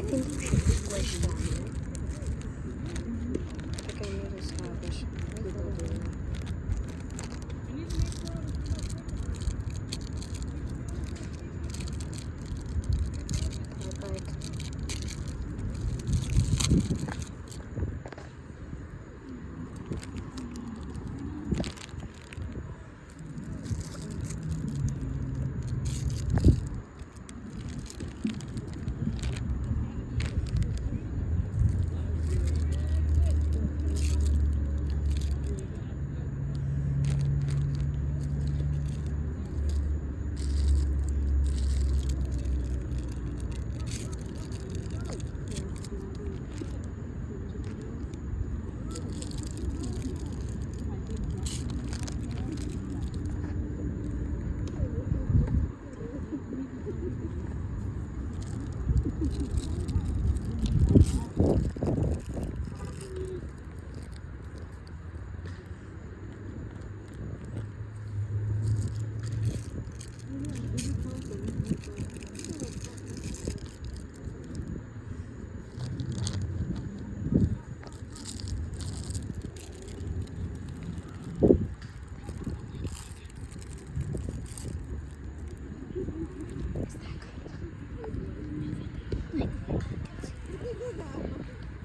think you should squish them. I think I noticed how people do it.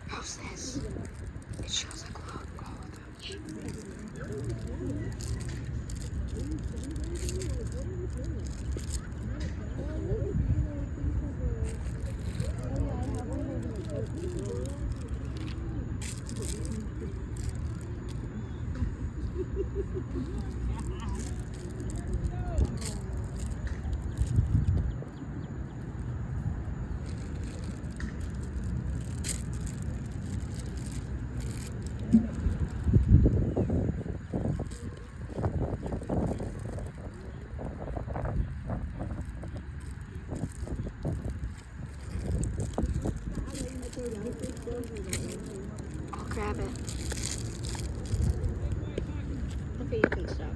How's this? It shows like all of them. I'll grab it. Okay, you can stop.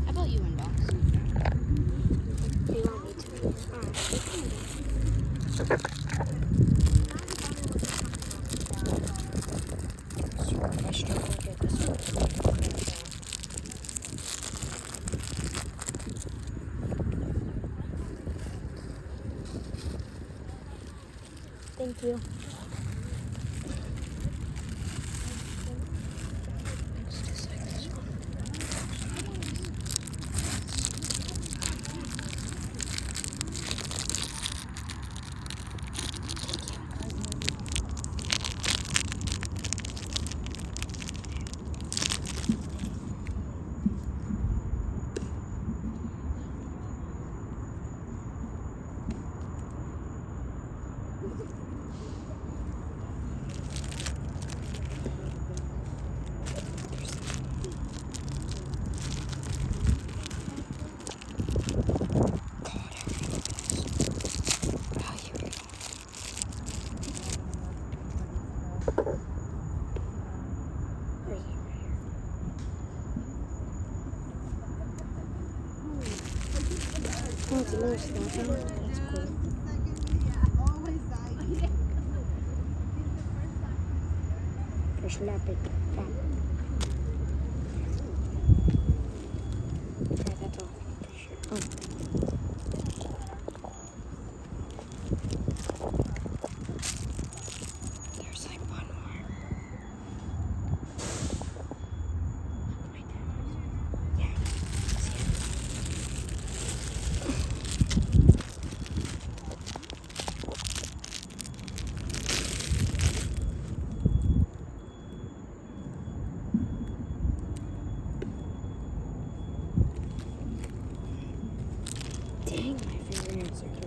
How about you unbox? Do you want me to? I struggle to get this one. Thank you. It's just like this one. Oh, it's a little skeleton. That's cool. Just slap it. Pop. Alright, that's all. Oh. There's like one more. Yeah. Dang, my fingernails are